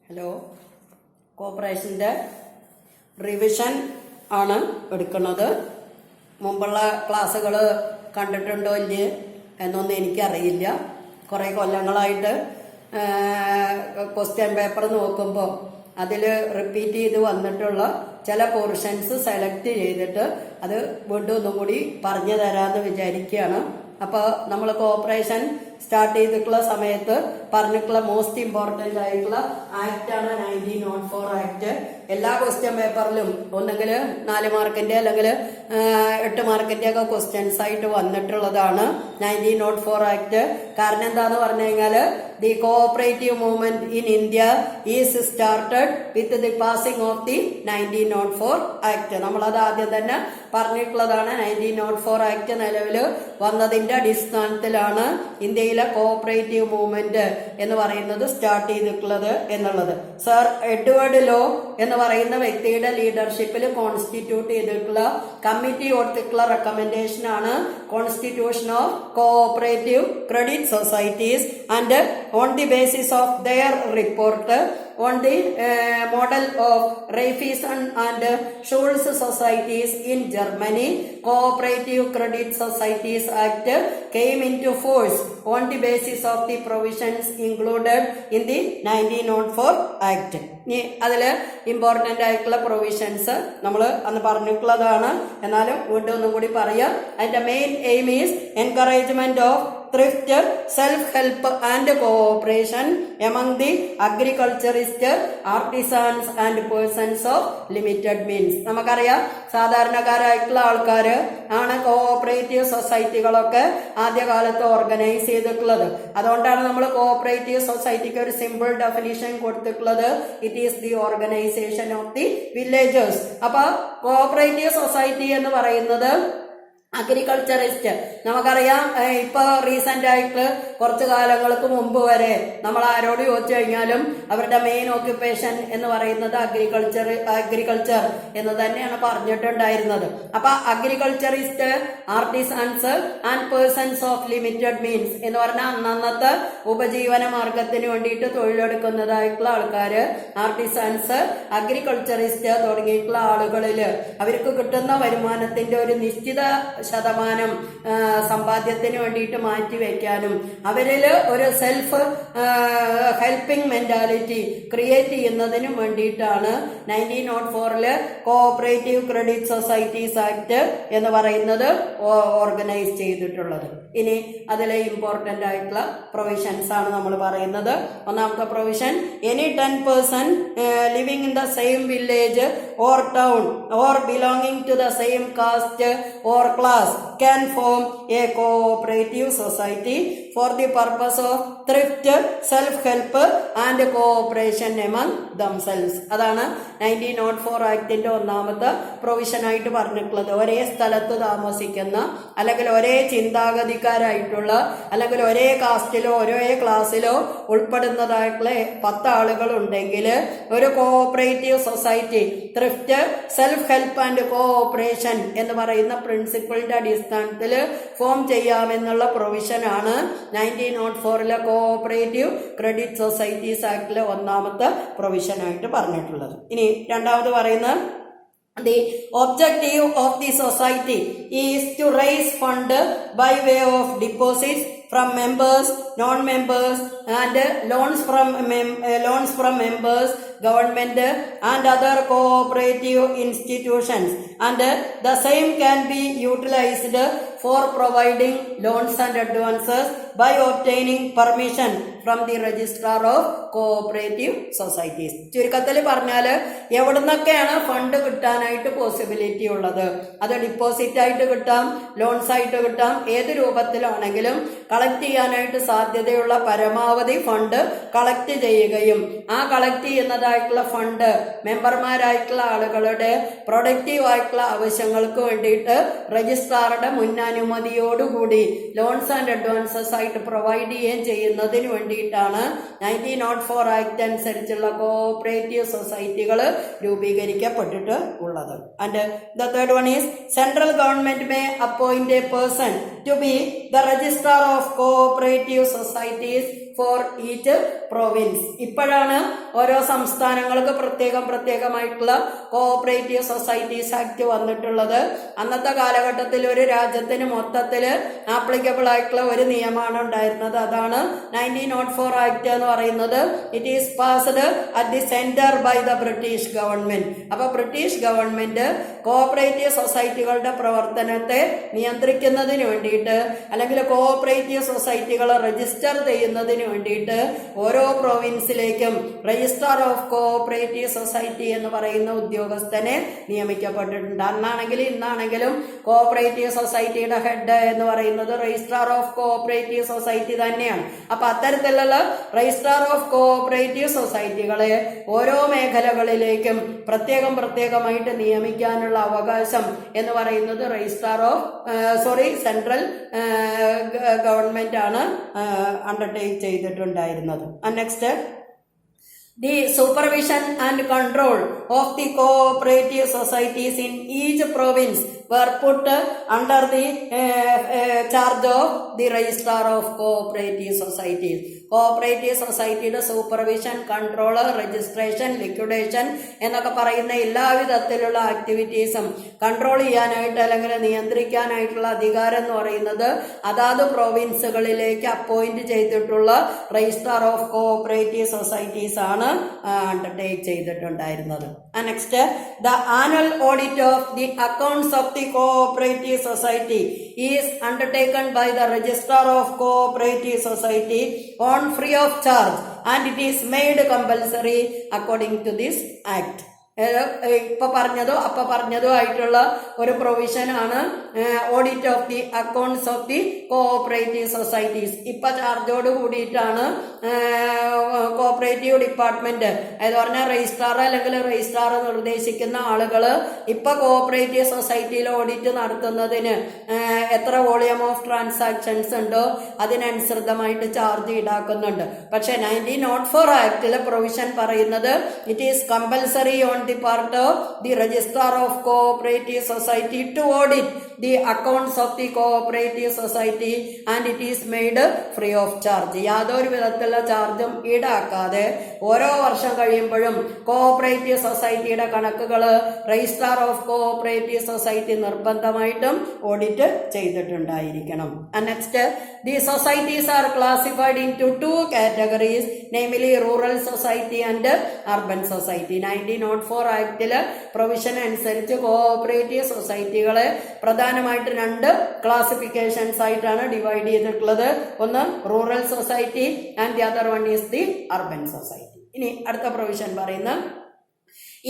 Hello, കോർപ്പറേഷൻ്റെ revision ആണ് എടുക്കുന്നത്. മുമ്പുള്ള ക്ലാസ്സുകൾ കണ്ടിട്ടുണ്ടോ ഇല്ലേ എന്നൊന്നും എനിക്കറിയില്ല. കുറേ കൊല്ലങ്ങളായിട്ട് ക്വസ്റ്റ്യൻ പേപ്പർ നോക്കുമ്പോൾ അതിൽ റിപ്പീറ്റ് ചെയ്ത് വന്നിട്ടുള്ള ചില പോർഷൻസ് സെലക്ട് ചെയ്തിട്ട് അത് വീണ്ടും ഒന്നും കൂടി പറഞ്ഞു തരാമെന്ന് വിചാരിക്കുകയാണ്. അപ്പോൾ നമ്മൾ കോർപ്പറേഷൻ സ്റ്റാർട്ട് ചെയ്തിട്ടുള്ള സമയത്ത് പറഞ്ഞിട്ടുള്ള മോസ്റ്റ് ഇമ്പോർട്ടൻ്റ് ആയിട്ടുള്ള ആക്റ്റാണ് 1904 ആക്ട്. എല്ലാ ക്വസ്റ്റ്യൻ പേപ്പറിലും ഒന്നെങ്കിൽ 4 മാർക്കിൻ്റെ അല്ലെങ്കിൽ 8 മാർക്കിൻ്റെ ഒക്കെ ക്വസ്റ്റ്യൻസ് ആയിട്ട് വന്നിട്ടുള്ളതാണ് 1904 ആക്ട്. കാരണം എന്താന്ന് പറഞ്ഞു കഴിഞ്ഞാൽ the cooperative movement in India is started with the passing of the 1904 act. നമ്മളത് ആദ്യം തന്നെ പറഞ്ഞിട്ടുള്ളതാണ്. 1904 ആക്ട് നിലവിൽ വന്നതിന്റെ അടിസ്ഥാനത്തിലാണ് ഇന്ത്യയിലെ കോഓപ്പറേറ്റീവ് മൂവ്മെന്റ് എന്ന് പറയുന്നത് സ്റ്റാർട്ട് ചെയ്തിട്ടുള്ളത് എന്നുള്ളത്. സർ എഡ്വേർഡ് ലോ എന്ന് പറയുന്ന വ്യക്തിയുടെ ലീഡർഷിപ്പിൽ കോൺസ്റ്റിറ്റ്യൂട്ട് ചെയ്തിട്ടുള്ള കമ്മിറ്റി കൊടുത്തിട്ടുള്ള റെക്കമെൻഡേഷൻ ആണ് constitution of cooperative credit societies and on the basis of their report on the model of Raiffeisen and Schulz societies in Germany, Cooperative Credit Societies Act came into force on the basis of the provisions included in the 1904 Act. അതില് important ആയിട്ടുള്ള provisions നമ്മൾ അന്ന് പറഞ്ഞിട്ടുള്ളതാണ്. എന്നാലും വീണ്ടും ഒന്നും കൂടി പറയാം. അതിന്റെ main aim is encouragement of thrift, self-help and cooperation among the agriculturists, artisans and persons of limited means. നമുക്കറിയാം സാധാരണക്കാരായിട്ടുള്ള ആൾക്കാർ ആണ് കോഓപ്പറേറ്റീവ് സൊസൈറ്റികളൊക്കെ ആദ്യകാലത്ത് ഓർഗനൈസ് ചെയ്തിട്ടുള്ളത്. അതുകൊണ്ടാണ് നമ്മൾ കോഓപ്പറേറ്റീവ് സൊസൈറ്റിക്ക് ഒരു സിമ്പിൾ ഡെഫിനിഷൻ കൊടുത്തിട്ടുള്ളത്. It is the organisation of the villagers. അപ്പൊ കോഓപ്പറേറ്റീവ് സൊസൈറ്റി എന്ന് പറയുന്നത് അഗ്രികൾച്ചറിസ്റ്റ്. നമുക്കറിയാം, ഇപ്പൊ റീസെന്റ് ആയിട്ട് കുറച്ചു കാലങ്ങൾക്ക് മുമ്പ് വരെ നമ്മൾ ആരോട് ചോദിച്ചു കഴിഞ്ഞാലും അവരുടെ മെയിൻ ഓക്യുപ്പേഷൻ എന്ന് പറയുന്നത് അഗ്രികൾച്ചർ എന്ന് തന്നെയാണ് പറഞ്ഞിട്ടുണ്ടായിരുന്നത്. അപ്പൊ agriculturist, artisans and persons of limited means എന്ന് പറഞ്ഞാൽ അന്നത്തെ ഉപജീവന മാർഗത്തിന് വേണ്ടിയിട്ട് തൊഴിലെടുക്കുന്നതായിട്ടുള്ള ആൾക്കാര്, ആർട്ടിസൻസ്, അഗ്രികൾച്ചറിസ്റ്റ് തുടങ്ങിയിട്ടുള്ള ആളുകളില് അവർക്ക് കിട്ടുന്ന വരുമാനത്തിന്റെ ഒരു നിശ്ചിത ശതമാനം സമ്പാദ്യത്തിന് വേണ്ടിയിട്ട് മാറ്റിവെക്കാനും അവരില് ഒരു സെൽഫ് ഹെൽപ്പിംഗ് മെന്റാലിറ്റി ക്രിയേറ്റ് ചെയ്യുന്നതിനും വേണ്ടിയിട്ടാണ് 1904 കോഓപ്പറേറ്റീവ് ക്രെഡിറ്റ് സൊസൈറ്റീസ് ആക്ട് എന്ന് പറയുന്നത് ഓർഗനൈസ് ചെയ്തിട്ടുള്ളത്. ഇനി അതിലെ ഇമ്പോർട്ടന്റ് ആയിട്ടുള്ള പ്രൊവിഷൻസ് ആണ് നമ്മൾ പറയുന്നത്. ഒന്നാമത്തെ provision, any 10 person living in the same village or town or belonging to the same caste or class can form a cooperative society for the purpose of thrift, self-help and cooperation among themselves. അതാണ് 1904 ആക്ടിന്റെ ഒന്നാമത്തെ provision ആയിട്ട് പറഞ്ഞിട്ടുള്ളത്. ഒരേ സ്ഥലത്ത് താമസിക്കുന്ന അല്ലെങ്കിൽ ഒരേ ചിന്താഗതിക്കാരായിട്ടുള്ള അല്ലെങ്കിൽ ഒരേ കാസ്റ്റിലോ ഒരേ ക്ലാസ്സിലോ ഉൾപ്പെടുന്നതായിട്ടുള്ള 10 ആളുകൾ ഉണ്ടെങ്കിൽ ഒരു cooperative society thrift, self help and cooperation എന്ന് പറയുന്ന പ്രിൻസിപ്പിളിന്റെ അടിസ്ഥാനത്തിൽ ഫോം ചെയ്യാമെന്നുള്ള പ്രൊവിഷനാണ് 1904 കോഓപ്പറേറ്റീവ് ക്രെഡിറ്റ് സൊസൈറ്റീസ് ആക്ടിലെ ഒന്നാമത്തെ പ്രൊവിഷനായിട്ട് പറഞ്ഞിട്ടുള്ളത്. ഇനി രണ്ടാമത് പറയുന്നത്, the objective of the society is to raise fund by way of deposits from members, non-members and loans from members, government and other cooperative institutions, and the same can be utilized for providing loans and advances by obtaining permission from the registrar of cooperative societies. ചുരുക്കത്തിൽ പറഞ്ഞാൽ എവിടുന്നൊക്കെയാണ് fund കിട്ടാനായിട്ട് possibility ഉള്ളത്, അത് deposit ആയിട്ട് കിട്ടാം, loans ആയിട്ട് കിട്ടാം, ഏത് രൂപത്തിലാണെങ്കിലും കളക്ട് ചെയ്യാനായിട്ട് സാധ്യതയുള്ള പരമാവധി ഫണ്ട് കളക്ട് ചെയ്യുകയും ആ കളക്ട് ചെയ്യുന്നതായിട്ടുള്ള ഫണ്ട് മെമ്പർമാരായിട്ടുള്ള ആളുകളുടെ പ്രൊഡക്റ്റീവ് ആയിട്ടുള്ള ആവശ്യങ്ങൾക്ക് വേണ്ടിയിട്ട് രജിസ്ട്രാറുടെ മുന്നനുമതിയോടുകൂടി ലോൺസ് ആൻഡ് അഡ്വാൻസസ് ആയിട്ട് പ്രൊവൈഡ് ചെയ്യുകയും ചെയ്യുന്നതിന് വേണ്ടി കൂടിയിട്ടാണ് 1904 ആക്ട് അനുസരിച്ചുള്ള കോഓപ്പറേറ്റീവ് സൊസൈറ്റികൾ രൂപീകരിക്കപ്പെട്ടിട്ട് ഉള്ളത്. And the third one is central government may appoint a person to be the registrar of cooperative societies for each province. ഇപ്പോഴാണ് ഓരോ സംസ്ഥാനങ്ങൾക്ക് പ്രത്യേകമായിട്ടുള്ള കോഓപ്പറേറ്റീവ് സൊസൈറ്റീസ് ആക്ട് വന്നിട്ടുള്ളത്. അന്നത്തെ കാലഘട്ടത്തിൽ ഒരു രാജ്യത്തിന് മൊത്തത്തിൽ ആപ്ലിക്കബിൾ ആയിട്ടുള്ള ഒരു നിയമമാണ് ഉണ്ടായിരുന്നത്. അതാണ് 1904 ആക്ട് എന്ന് പറയുന്നത്. It is passed at the centre by the British government. അപ്പൊ ബ്രിട്ടീഷ് ഗവൺമെന്റ് കോഓപ്പറേറ്റീവ് സൊസൈറ്റികളുടെ പ്രവർത്തനത്തെ നിയന്ത്രിക്കുന്നതിന് വേണ്ടിയിട്ട് അല്ലെങ്കിൽ കോഓപ്പറേറ്റീവ് സൊസൈറ്റികളെ രജിസ്റ്റർ ചെയ്യുന്നതിന് വേണ്ടിയിട്ട് ഓരോ പ്രൊവിൻസിലേക്കും രജിസ്ട്രാർ ഓഫ് കോഓപ്പറേറ്റീവ് സൊസൈറ്റി എന്ന് പറയുന്ന ഉദ്യോഗസ്ഥനെ നിയമിക്കപ്പെട്ടിട്ടുണ്ട്. ഇന്നാണെങ്കിലും കോഓപ്പറേറ്റീവ് സൊസൈറ്റിയുടെ ഹെഡ് എന്ന് പറയുന്നത് രജിസ്ട്രാർ ഓഫ് കോഓപ്പറേറ്റീവ് സൊസൈറ്റി തന്നെയാണ്. അപ്പൊ അത്തരത്തിലുള്ള രജിസ്ട്രാർ ഓഫ് കോഓപ്പറേറ്റീവ് സൊസൈറ്റികളെ ഓരോ മേഖലകളിലേക്കും പ്രത്യേകമായിട്ട് നിയമിക്കാനുള്ള അവകാശം എന്ന് പറയുന്നത് സെൻട്രൽ ഗവൺമെന്റ് ആണ് അണ്ടർടേക്ക് ചെയ്തിട്ടുണ്ടായിരുന്നത്. Next, the supervision and control of the cooperative societies in each province were put under the charge of the registrar of cooperative societies. Cooperative സൊസൈറ്റിയുടെ സൂപ്പർവിഷൻ, കൺട്രോള്, രജിസ്ട്രേഷൻ, ലിക്വിഡേഷൻ എന്നൊക്കെ പറയുന്ന എല്ലാവിധത്തിലുള്ള ആക്ടിവിറ്റീസും control ചെയ്യാനായിട്ട് അല്ലെങ്കിൽ നിയന്ത്രിക്കാനായിട്ടുള്ള അധികാരം എന്ന് പറയുന്നത് അതാത് പ്രൊവിൻസുകളിലേക്ക് അപ്പോയിന്റ് ചെയ്തിട്ടുള്ള രജിസ്ട്രാർ ഓഫ് കോഓപ്പറേറ്റീവ് സൊസൈറ്റീസ് ആണ് അണ്ടർടേക്ക് ചെയ്തിട്ടുണ്ടായിരുന്നത്. Next, the annual audit of the accounts of the cooperative society is undertaken by the registrar of cooperative society on free of charge and it is made compulsory according to this act. ഇപ്പൊ പറഞ്ഞതോ ആയിട്ടുള്ള ഒരു provision ആണ് audit of the accounts of the cooperative societies. ഇപ്പൊ ചാർജോട് കൂടിയിട്ടാണ് cooperative department, അതായത് പറഞ്ഞാൽ registrar അല്ലെങ്കിൽ രജിസ്ട്രാർ നിർദ്ദേശിക്കുന്ന ആളുകള് ഇപ്പൊ കോഓപ്പറേറ്റീവ് സൊസൈറ്റിയിൽ ഓഡിറ്റ് നടത്തുന്നതിന് എത്ര വോളിയം ഓഫ് ട്രാൻസാക്ഷൻസ് ഉണ്ടോ അതിനനുസൃതമായിട്ട് ചാർജ് ഈടാക്കുന്നുണ്ട്. പക്ഷെ 1904 ആക്ടിലെ പ്രൊവിഷൻ പറയുന്നത് it is compulsory on the part of the registrar of cooperative society to audit the accounts of the cooperative society and it is made free of charge. യാതൊരു വിധത്തിലുള്ള ചാർജും ഈടാക്കാതെ ഓരോ വർഷം കഴിയുമ്പോഴും cooperative സൊസൈറ്റിയുടെ കണക്കുകൾ രജിസ്ട്രാർ ഓഫ് കോഓപ്പറേറ്റീവ് സൊസൈറ്റി നിർബന്ധമായിട്ടും audit ചെയ്തിട്ടുണ്ടായിരിക്കണം. Next, the societies are classified into two categories, namely rural society and urban society. 1904 ആക്ടില് provision അനുസരിച്ച് കോഓപ്പറേറ്റീവ് സൊസൈറ്റികളെ പ്രധാനമായിട്ട് രണ്ട് ക്ലാസിഫിക്കേഷൻസ് ആയിട്ടാണ് ഡിവൈഡ് ചെയ്തിട്ടുള്ളത്. ഒന്ന് rural society and the other one is the urban society. ഇനി അടുത്ത പ്രൊവിഷൻ പറയുന്ന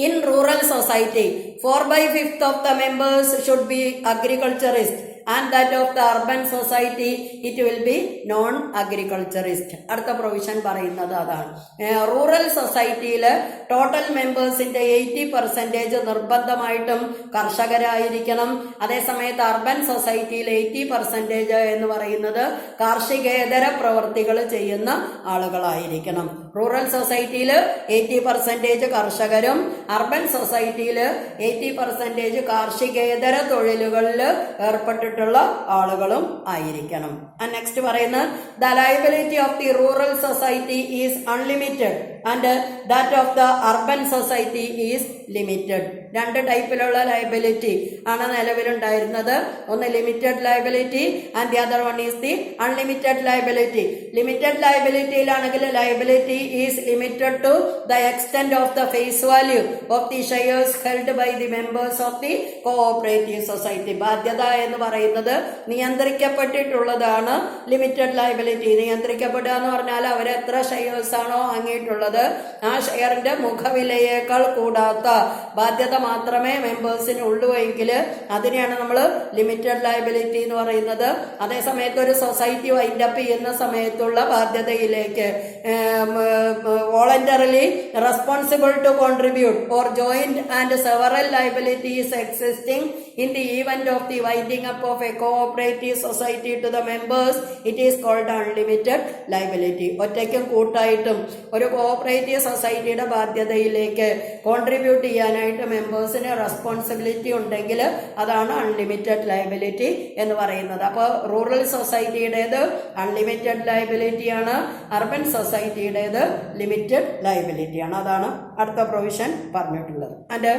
in rural society 4/5 of the members should be agriculturist and that of the urban society it will be non-agriculturist. അടുത്ത provision പറയുന്നത് അതാണ്. Rural സൊസൈറ്റിയിൽ total മെമ്പേഴ്സിന്റെ 80% നിർബന്ധമായിട്ടും കർഷകരായിരിക്കണം. അതേസമയത്ത് urban സൊസൈറ്റിയിൽ 80% എന്ന് പറയുന്നത് കാർഷികേതര പ്രവർത്തികൾ ചെയ്യുന്ന ആളുകളായിരിക്കണം. റൂറൽ സൊസൈറ്റിയിൽ 80% കർഷകരും അർബൻ സൊസൈറ്റിയിൽ 80% കാർഷികേതര തൊഴിലുകളിൽ ഏർപ്പെട്ടിട്ടുള്ള ആളുകളും ആയിരിക്കണം. നെക്സ്റ്റ് പറയുന്നത് the liability of the rural society is unlimited and that of the urban society is limited. രണ്ട് ടൈപ്പിലുള്ള ലയബിലിറ്റി ആണ് നിലവിലുണ്ടായിരുന്നത്. ഒന്ന് limited liability and the other one is the unlimited liability. Limited ലയബിലിറ്റിയിലാണെങ്കിൽ liability is limited to the extent of the face value of the shares held by the members of the cooperative society. ബാധ്യത എന്ന് പറയുന്നത് നിയന്ത്രിക്കപ്പെട്ടിട്ടുള്ളതാണ് limited liability. നിയന്ത്രിക്കപ്പെടുക എന്ന് പറഞ്ഞാൽ അവരെത്ര shares ആണോ വാങ്ങിയിട്ടുള്ളത് ആ ഷെയറിന്റെ മുഖവിലയേക്കാൾ കൂടാത്ത ബാധ്യത മാത്രമേ മെമ്പേഴ്സിന് ഉള്ളൂ എങ്കിൽ അതിനെയാണ് നമ്മൾ ലിമിറ്റഡ് ലയബിലിറ്റി എന്ന് പറയുന്നത്. അതേസമയത്ത് ഒരു സൊസൈറ്റി വൈൻഡപ്പ് ചെയ്യുന്ന സമയത്തുള്ള ബാധ്യതയിലേക്ക് voluntarily responsible to contribute or joint and several liabilities existing in the event of the winding up of a cooperative society to the members, it is called unlimited liability. ഒറ്റയ്ക്കും കൂട്ടായിട്ടും ഒരു cooperative സൊസൈറ്റിയുടെ ബാധ്യതയിലേക്ക് contribute ചെയ്യാനായിട്ട് മെമ്പേഴ്സിന് responsibility ഉണ്ടെങ്കിൽ അതാണ് unlimited liability എന്ന് പറയുന്നത്. അപ്പോൾ rural സൊസൈറ്റിയുടേത് unlimited ലയബിലിറ്റിയാണ്, urban സൊസൈറ്റിയുടേത് limited ലയബിലിറ്റിയാണ്. അതാണ് അടുത്ത പ്രൊവിഷൻ പറഞ്ഞിട്ടുള്ളത്. And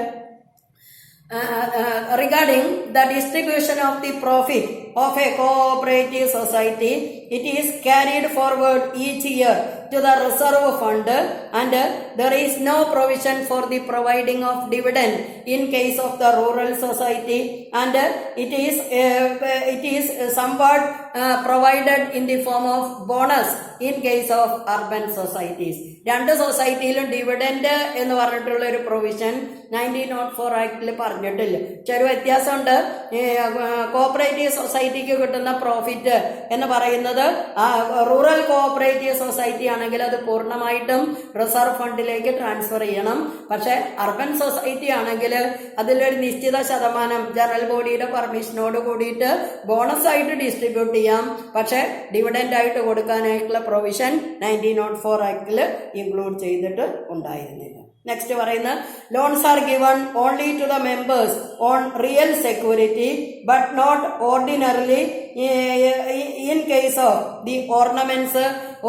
regarding the distribution of the profit of a cooperative society, it is carried forward each year to the reserve fund, and there is no provision for the providing of dividend in case of the rural society, and it is somewhat provided in the form of bonus in case of urban societies. രണ്ട് സൊസൈറ്റിയിലും dividend എന്ന് പറഞ്ഞിട്ടുള്ള ഒരു provision 1904 ആക്ടിൽ പറഞ്ഞിട്ടില്ല. ചെറിയ വ്യത്യാസമുണ്ട്. Cooperative സൊസൈറ്റിക്ക് കിട്ടുന്ന profit എന്ന് പറയുന്നത് റൂറൽ കോഓപ്പറേറ്റീവ് സൊസൈറ്റി ആണെങ്കിൽ അത് പൂർണ്ണമായിട്ടും റിസർവ് ഫണ്ടിലേക്ക് ട്രാൻസ്ഫർ ചെയ്യണം. പക്ഷെ അർബൻ സൊസൈറ്റി ആണെങ്കിൽ അതിലൊരു നിശ്ചിത ശതമാനം ജനറൽ ബോഡിയുടെ പെർമിഷനോട് കൂടിയിട്ട് ബോണസ് ആയിട്ട് ഡിസ്ട്രിബ്യൂട്ട് ചെയ്യാം. പക്ഷെ ഡിവിഡൻഡ് ആയിട്ട് കൊടുക്കാനായിട്ടുള്ള പ്രൊവിഷൻ 1904 ആക്ടിൽ ഇൻക്ലൂഡ് ചെയ്തിട്ട് ഉണ്ടായിരുന്നില്ല. നെക്സ്റ്റ് പറയുന്ന loans are given only to the members on real security but not ordinarily in case of the ornaments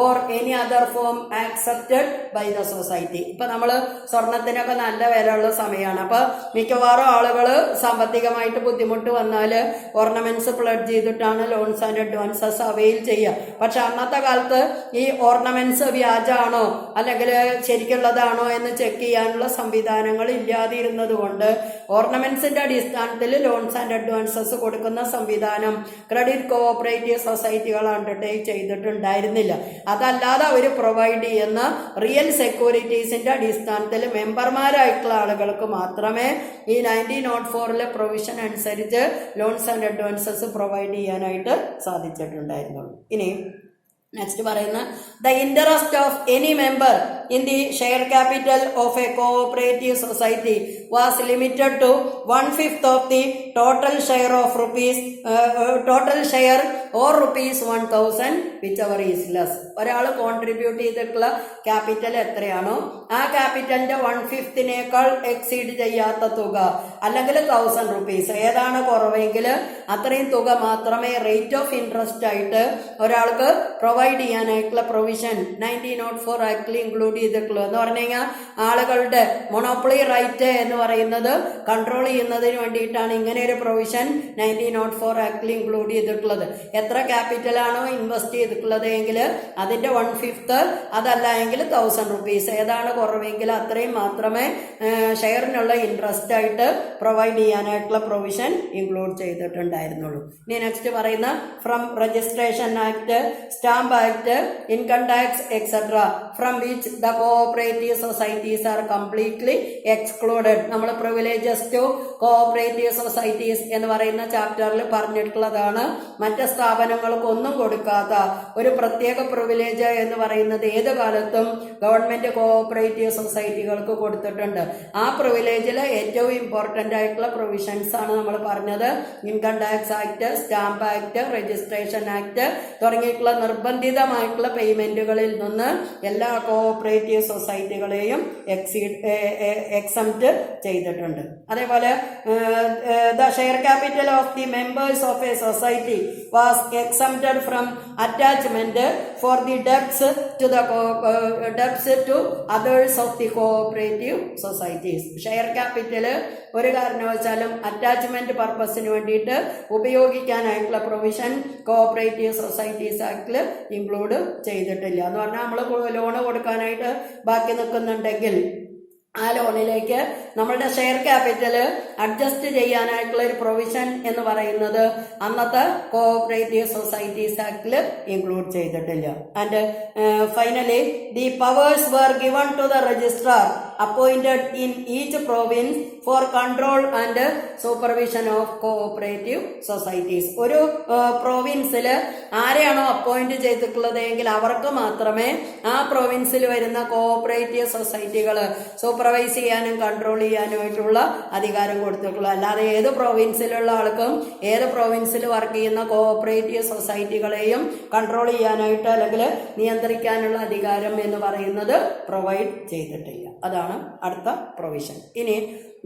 or any other form accepted by the society. ഇപ്പൊ നമ്മള് സ്വർണത്തിനൊക്കെ നല്ല വിലയുള്ള സമയമാണ്. അപ്പൊ മിക്കവാറും ആളുകൾ സാമ്പത്തികമായിട്ട് ബുദ്ധിമുട്ട് വന്നാല് ഓർണമെന്റ്സ് പ്ലഡ് ചെയ്തിട്ടാണ് ലോൺസ് ആൻഡ് അഡ്വാൻസസ് അവെയിൽ ചെയ്യുക. പക്ഷെ അന്നത്തെ കാലത്ത് ഈ ഓർണമെന്റ്സ് വ്യാജാണോ അല്ലെങ്കിൽ ശരിക്കുള്ളതാണോ എന്ന് ചെക്ക് ചെയ്യാനുള്ള സംവിധാനങ്ങൾ ഇല്ലാതിരുന്നത് കൊണ്ട് ഓർണമെന്റ്സിന്റെ അടിസ്ഥാനത്തിൽ ലോൺസ് ആൻഡ് അഡ്വാൻസസ് കൊടുക്കുന്ന സംവിധാനം ക്രെഡിറ്റ് കോഓപ്പറേറ്റീവ് സൊസൈറ്റികൾ അണ്ടർടേക്ക് ചെയ്തിട്ടുണ്ടായിരുന്നില്ല. അതല്ലാതെ അവർ പ്രൊവൈഡ് ചെയ്യുന്ന റിയൽ സെക്യൂരിറ്റീസിന്റെ അടിസ്ഥാനത്തിൽ മെമ്പർമാരായിട്ടുള്ള ആളുകൾക്ക് മാത്രമേ ഈ 1904 പ്രൊവിഷൻ അനുസരിച്ച് ലോൺസ് ആൻഡ് അഡ്വാൻസസ് പ്രൊവൈഡ് ചെയ്യാനായിട്ട് സാധിച്ചിട്ടുണ്ടായിരുന്നുള്ളൂ. ഇനി നെക്സ്റ്റ് പറയുന്ന the interest of any member in the share capital of a cooperative society was limited to 1/5 of the total share of total share or rupees 1000 whichever is less. ഒരാൾ contribute ചെയ്തിട്ടുള്ള capital എത്രയാണോ ആ ക്യാപിറ്റലിന്റെ 1/5 exceed ചെയ്യാത്ത തുക അല്ലെങ്കിൽ 1000 rupees ഏതാണ് കുറവെങ്കിൽ അത്രയും തുക മാത്രമേ റേറ്റ് ഓഫ് ഇൻട്രസ്റ്റ് ആയിട്ട് ഒരാൾക്ക് പ്രൊവൈഡ് ചെയ്യാനായിട്ടുള്ള പ്രൊവിഷൻ 1904 ആക്ടിൽ ഇൻക്ലൂഡ് ചെയ്തിട്ടുള്ളൂ. എന്ന് പറഞ്ഞു കഴിഞ്ഞാൽ ആളുകളുടെ മൊണോപ്പൊളി റൈറ്റ് എന്ന് പറയുന്നത് കൺട്രോൾ ചെയ്യുന്നതിന് വേണ്ടിയിട്ടാണ് ഇങ്ങനെ ഒരു പ്രൊവിഷൻ 1904 ആക്ടിൽ ഇൻക്ലൂഡ് ചെയ്തിട്ടുള്ളത്. എത്ര ക്യാപിറ്റലാണോ ഇൻവെസ്റ്റ് ചെയ്തിട്ടുള്ളത് എങ്കിൽ അതിന്റെ 1/5 അതല്ല എങ്കിൽ 1000 rupees ഏതാണ് കുറവെങ്കിൽ അത്രയും മാത്രമേ ഷെയറിനുള്ള ഇൻട്രസ്റ്റ് ആയിട്ട് പ്രൊവൈഡ് ചെയ്യാനായിട്ടുള്ള പ്രൊവിഷൻ ഇൻക്ലൂഡ് ചെയ്തിട്ടുണ്ടായിരുന്നുള്ളൂ. ഇനി നെക്സ്റ്റ് പറയുന്ന from registration act, stamp act, income tax etcetera from which the cooperative societies are completely excluded. നമ്മൾ പ്രിവിലേജസ് ടു കോഓപ്പറേറ്റീവ് സൊസൈറ്റീസ് എന്ന് പറയുന്ന ചാപ്റ്ററിൽ പറഞ്ഞിട്ടുള്ളതാണ്. മറ്റ് സ്ഥാപനങ്ങൾക്കൊന്നും കൊടുക്കാത്ത ഒരു പ്രത്യേക പ്രിവിലേജ് എന്ന് പറയുന്നത് ഏത് കാലത്തും ഗവൺമെന്റ് കോഓപ്പറേറ്റീവ് സൊസൈറ്റികൾക്ക് കൊടുത്തിട്ടുണ്ട്. ആ പ്രിവിലേജിൽ ഏറ്റവും ഇമ്പോർട്ടന്റ് ആയിട്ടുള്ള പ്രൊവിഷൻസ് ആണ് നമ്മൾ പറഞ്ഞത്. Income tax act, stamp act, registration act തുടങ്ങിയിട്ടുള്ള നിർബന്ധിതമായിട്ടുള്ള പേയ്മെന്റുകളിൽ നിന്ന് എല്ലാ കോഓപ്പറേറ്റീവ് സൊസൈറ്റികളെയും എക്സംപ്റ്റ് ചെയ്തിട്ടുണ്ട്. അതേപോലെ the share capital of the members of a society was exempted from attachment for the debts to others of the cooperative societies. Share capital ഒരു കാരണവശാലും attachment പർപ്പസിന് വേണ്ടിയിട്ട് ഉപയോഗിക്കാനായിട്ടുള്ള പ്രൊവിഷൻ കോഓപ്പറേറ്റീവ് സൊസൈറ്റീസ് ആക്ടിൽ ഇൻക്ലൂഡ് ചെയ്തിട്ടില്ല. എന്ന് പറഞ്ഞാൽ നമ്മൾ ലോണ് കൊടുക്കാനായിട്ട് ബാക്കി നിൽക്കുന്നുണ്ടെങ്കിൽ ആ ലോണിലേക്ക് നമ്മളുടെ ഷെയർ ക്യാപിറ്റല് അഡ്ജസ്റ്റ് ചെയ്യാനായിട്ടുള്ള ഒരു പ്രൊവിഷൻ എന്ന് പറയുന്നത് അന്നത്തെ കോഓപ്പറേറ്റീവ് സൊസൈറ്റീസ് ആക്ടിൽ ഇൻക്ലൂഡ് ചെയ്തിട്ടില്ല. And finally the powers were given to the registrar appointed in each province for control and supervision of cooperative societies. ഒരു പ്രൊവിൻസിൽ ആരെയാണോ അപ്പോയിന്റ് ചെയ്തിട്ടുള്ളത് എങ്കിൽ അവർക്ക് മാത്രമേ ആ പ്രൊവിൻസിൽ വരുന്ന കോഓപ്പറേറ്റീവ് സൊസൈറ്റികൾ സൂപ്പർവൈസ് ചെയ്യാനും കൺട്രോൾ ചെയ്യാനുമായിട്ടുള്ള അധികാരം കൊടുത്തിട്ടുള്ളൂ. അല്ലാതെ ഏത് പ്രൊവിൻസിലുള്ള ആൾക്കും ഏത് പ്രൊവിൻസിൽ വർക്ക് ചെയ്യുന്ന കോഓപ്പറേറ്റീവ് സൊസൈറ്റികളെയും കൺട്രോൾ ചെയ്യാനായിട്ട് അല്ലെങ്കിൽ നിയന്ത്രിക്കാനുള്ള അധികാരം എന്ന് പറയുന്നത് പ്രൊവൈഡ് ചെയ്തിട്ടില്ല. അതാണ് അടുത്ത പ്രൊവിഷൻ. ഇനി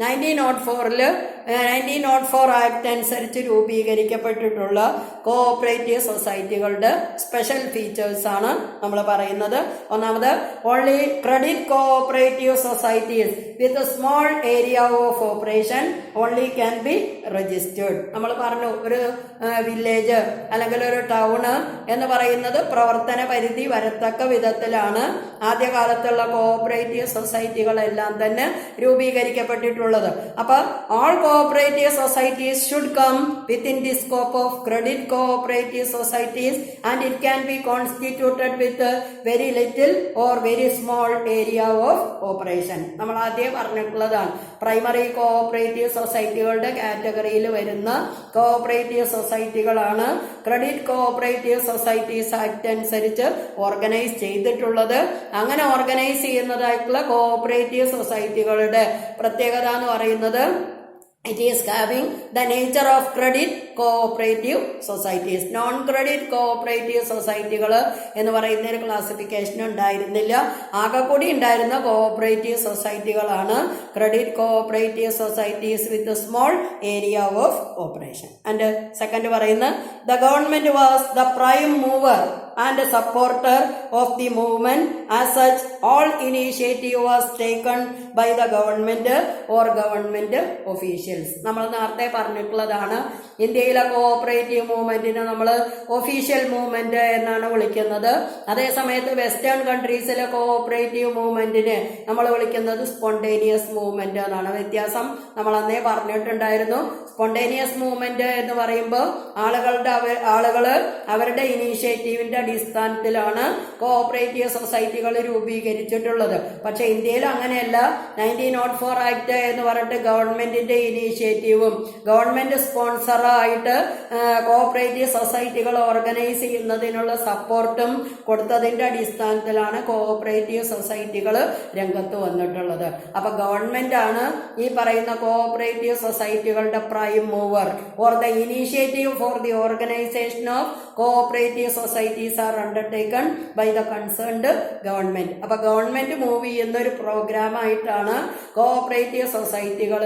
1904 ആക്ട് അനുസരിച്ച് രൂപീകരിക്കപ്പെട്ടിട്ടുള്ള കോഓപ്പറേറ്റീവ് സൊസൈറ്റികളുടെ സ്പെഷ്യൽ ഫീച്ചേഴ്സ് ആണ് നമ്മൾ പറയുന്നത്. ഒന്നാമത്, only credit cooperative societies with small area of operation only can be registered. നമ്മൾ പറഞ്ഞു, ഒരു വില്ലേജ് അല്ലെങ്കിൽ ഒരു ടൗണ് എന്ന് പറയുന്നത് പ്രവർത്തന പരിധി വരത്തക്ക വിധത്തിലാണ് ആദ്യകാലത്തുള്ള കോഓപ്പറേറ്റീവ് സൊസൈറ്റികളെല്ലാം തന്നെ രൂപീകരിക്കപ്പെട്ടിട്ടുള്ളത്. അപ്പൊ all cooperative societies should come within the scope of credit cooperative societies and it can be constituted with very little or very small area of operation. നമ്മൾ ആദ്യം പറഞ്ഞിട്ടുള്ളതാണ്, പ്രൈമറി കോഓപ്പറേറ്റീവ് സൊസൈറ്റികളുടെ കാറ്റഗറിയിൽ വരുന്ന കോഓപ്പറേറ്റീവ് സൊസൈറ്റികളാണ് ക്രെഡിറ്റ് കോഓപ്പറേറ്റീവ് സൊസൈറ്റീസ് ആക്ട് അനുസരിച്ച് organise ചെയ്തിട്ടുള്ളത്. അങ്ങനെ ഓർഗനൈസ് ചെയ്യുന്നതായിട്ടുള്ള കോഓപ്പറേറ്റീവ് സൊസൈറ്റികളുടെ പ്രത്യേകത എന്ന് പറയുന്നത്, it is having the nature of credit cooperative societies. Non credit cooperative സൊസൈറ്റികൾ എന്ന് പറയുന്ന ഒരു ക്ലാസിഫിക്കേഷൻ ഉണ്ടായിരുന്നില്ല. ആകെ കൂടി ഉണ്ടായിരുന്ന കോഓപ്പറേറ്റീവ് സൊസൈറ്റികളാണ് credit cooperative societies with small area of operation. And second പറയുന്ന, the government was the prime mover and supporter of the movement. As such, all initiative was taken by the government or government officials. നമ്മൾ നേരത്തെ പറഞ്ഞിട്ടുള്ളതാണ്, ഇന്ത്യയിലെ cooperative മൂവ്മെന്റിനെ നമ്മൾ official movement എന്നാണ് വിളിക്കുന്നത്. അതേസമയത്ത് western കൺട്രീസിലെ cooperative മൂവ്മെന്റിനെ നമ്മൾ വിളിക്കുന്നത് സ്പോണ്ടേനിയസ് മൂവ്മെന്റ് എന്നാണ്. വ്യത്യാസം നമ്മൾ അന്നേ പറഞ്ഞിട്ടുണ്ടായിരുന്നു. സ്പോണ്ടേനിയസ് മൂവ്മെന്റ് എന്ന് പറയുമ്പോൾ ആളുകൾ അവരുടെ ഇനീഷ്യേറ്റീവിന്റെ അടിസ്ഥാനത്തിലാണ് കോഓപ്പറേറ്റീവ് സൊസൈറ്റികൾ രൂപീകരിച്ചിട്ടുള്ളത്. പക്ഷെ ഇന്ത്യയിൽ അങ്ങനെയല്ല. 1904 ആക്ട് എന്ന് പറഞ്ഞിട്ട് ഗവൺമെന്റിന്റെ ഇനീഷ്യേറ്റീവും ഗവൺമെന്റ് സ്പോൺസറായിട്ട് കോഓപ്പറേറ്റീവ് സൊസൈറ്റികൾ ഓർഗനൈസ് ചെയ്യുന്നതിനുള്ള സപ്പോർട്ടും കൊടുത്തതിന്റെ അടിസ്ഥാനത്തിലാണ് കോഓപ്പറേറ്റീവ് സൊസൈറ്റികൾ രംഗത്ത് വന്നിട്ടുള്ളത്. അപ്പൊ ഗവൺമെന്റ് ആണ് ഈ പറയുന്ന കോഓപ്പറേറ്റീവ് സൊസൈറ്റികളുടെ prime mover or the initiative for the organisation of cooperative societies are undertaken by the concerned government. അപ്പൊ ഗവൺമെന്റ് മൂവ് ചെയ്യുന്ന ഒരു പ്രോഗ്രാം ആയിട്ടാണ് കോഓപ്പറേറ്റീവ് സൊസൈറ്റികൾ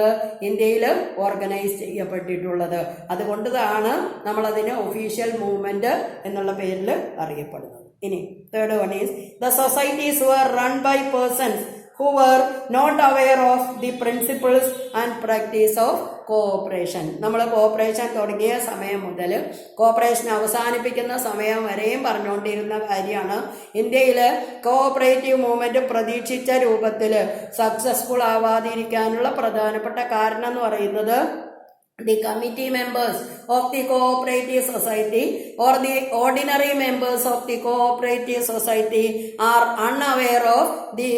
ഇന്ത്യയിൽ ഓർഗനൈസ് ചെയ്യപ്പെട്ടിട്ടുള്ളത്. അതുകൊണ്ടാണ് നമ്മൾ അതിനെ ഒഫീഷ്യൽ മൂവ്മെന്റ് എന്നുള്ള പേരിൽ അറിയപ്പെടുന്നത്. ഇനി third one is, the societies were run by persons who were not aware of the principles and practice of cooperation. നമ്മൾ കോഓപ്പറേഷൻ തുടങ്ങിയ സമയം മുതൽ കോഓപ്പറേഷൻ അവസാനിപ്പിക്കുന്ന സമയം വരെയും പറഞ്ഞുകൊണ്ടിരുന്ന കാര്യമാണ്, ഇന്ത്യയിൽ കോഓപ്പറേറ്റീവ് മൂവ്മെന്റ് പ്രതീക്ഷിച്ച രൂപത്തിൽ സക്സസ്ഫുൾ ആവാതിരിക്കാനുള്ള പ്രധാനപ്പെട്ട കാരണം എന്ന് പറയുന്നത്, the committee members of the cooperative society or the ordinary members of the cooperative society are unaware of the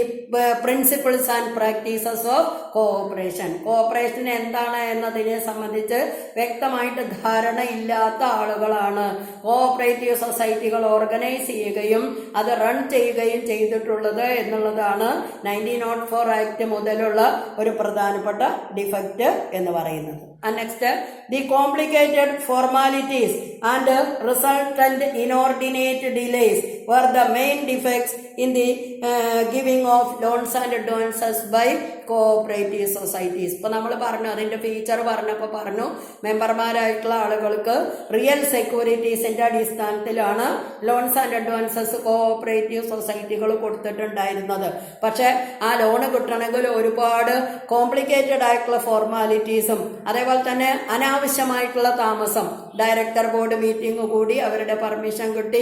principles and practices of cooperation. Cooperation എന്താണ് എന്നതിനെ സംബന്ധിച്ച് വ്യക്തമായിട്ട് ധാരണ ഇല്ലാത്ത ആളുകളാണ് കോഓപ്പറേറ്റീവ് സൊസൈറ്റികൾ ഓർഗനൈസ് ചെയ്യുകയും അത് റൺ ചെയ്യുകയും ചെയ്തിട്ടുള്ളത് എന്നുള്ളതാണ് 1904 ആക്ട് മുതലുള്ള ഒരു പ്രധാനപ്പെട്ട ഡിഫക്റ്റ് എന്ന് പറയുന്നത്. And next, the complicated formalities and resultant inordinate delays were the main defects in the giving of loans and advances by cooperative societies. ഇപ്പൊ നമ്മൾ പറഞ്ഞു, അതിന്റെ ഫീച്ചർ പറഞ്ഞപ്പോൾ പറഞ്ഞു, മെമ്പർമാരായിട്ടുള്ള ആളുകൾക്ക് റിയൽ സെക്യൂരിറ്റീസിന്റെ അടിസ്ഥാനത്തിലാണ് ലോൺസ് ആൻഡ് അഡ്വാൻസസ് കോഓപ്പറേറ്റീവ് സൊസൈറ്റികൾ കൊടുത്തിട്ടുണ്ടായിരുന്നത്. പക്ഷെ ആ ലോണ് കിട്ടണമെങ്കിൽ ഒരുപാട് കോംപ്ലിക്കേറ്റഡ് ആയിട്ടുള്ള ഫോർമാലിറ്റീസും അതേപോലെ തന്നെ അനാവശ്യമായിട്ടുള്ള താമസം, ഡയറക്ടർ ബോർഡ് മീറ്റിംഗ് കൂടി അവരുടെ പെർമിഷൻ കിട്ടി,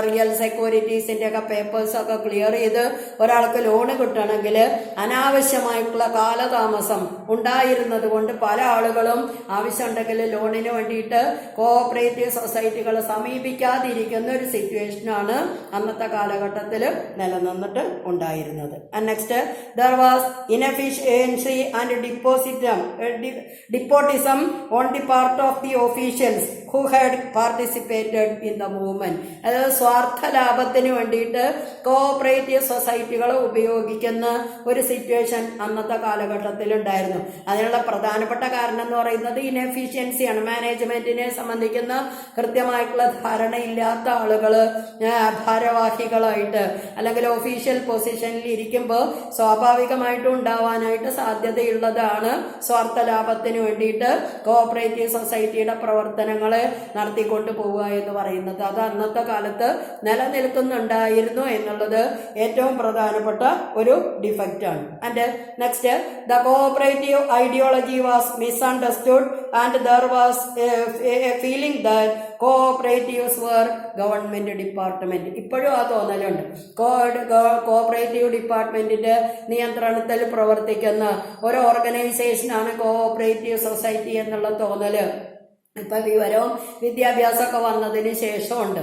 റിയൽ സെക്യൂരിറ്റീസിന്റെ ഒക്കെ പേപ്പേഴ്സ് ഒക്കെ ക്ലിയർ ചെയ്ത് ഒരാൾക്ക് ലോണ് കിട്ടണമെങ്കിൽ അനാവശ്യമായിട്ടുള്ള കാലതാമസം ഉണ്ടായിരുന്നത് കൊണ്ട് പല ആളുകളും ആവശ്യമുണ്ടെങ്കിൽ ലോണിന് വേണ്ടിയിട്ട് കോഓപ്പറേറ്റീവ് സൊസൈറ്റികളെ സമീപിക്കാതിരിക്കുന്ന ഒരു സിറ്റുവേഷനാണ് അന്നത്തെ കാലഘട്ടത്തിൽ നിലനിന്നിട്ട് ഉണ്ടായിരുന്നത്. And next, there was inefficiency and despotism on the part of the officials who had participated in the movement. അതായത് സ്വാർത്ഥ ലാഭത്തിന് വേണ്ടിയിട്ട് കോഓപ്പറേറ്റീവ് സൊസൈറ്റികളെ ഉപയോഗിക്കുന്ന ഒരു സിറ്റുവേഷൻ അന്നത്തെ കാലഘട്ടത്തിൽ ഉണ്ടായിരുന്നു. അതിനുള്ള പ്രധാനപ്പെട്ട കാരണം എന്ന് പറയുന്നത് ഇൻഎഫിഷ്യൻസിയാണ്. മാനേജ്മെന്റിനെ സംബന്ധിക്കുന്ന കൃത്യമായിട്ടുള്ള ധാരണയില്ലാത്ത ആളുകൾ ഭാരവാഹികളായിട്ട് അല്ലെങ്കിൽ ഒഫീഷ്യൽ പൊസിഷനിൽ ഇരിക്കുമ്പോൾ സ്വാഭാവികമായിട്ടും ഉണ്ടാവാനായിട്ട് സാധ്യതയുള്ളതാണ് സ്വാർത്ഥ ലാഭത്തിന് വേണ്ടിയിട്ട് കോഓപ്പറേറ്റീവ് സൊസൈറ്റിയുടെ പ്രവർത്തനങ്ങളെ നടത്തിക്കൊണ്ട് പോവുക എന്ന് പറയുന്നത്. അത് അന്നത്തെ കാലത്ത് നിലനിൽക്കുന്നുണ്ടായിരുന്നു എന്നുള്ളത് ഏറ്റവും പ്രധാനപ്പെട്ട ഒരു ഡിഫക്റ്റ് ആണ്. And next, the cooperative ideology was misunderstood and there was a feeling that cooperatives were government department. ഇപ്പോഴും ആ തോന്നലുണ്ട്. കോഓപ്പറേറ്റീവ് ഡിപ്പാർട്ട്മെന്റിന്റെ നിയന്ത്രണത്തിൽ പ്രവർത്തിക്കുന്ന ഒരു ഓർഗനൈസേഷനാണ് കോഓപ്പറേറ്റീവ് സൊസൈറ്റി എന്നുള്ള തോന്നല് ഇപ്പൊ വിവരവും വിദ്യാഭ്യാസമൊക്കെ വന്നതിന് ശേഷമുണ്ട്.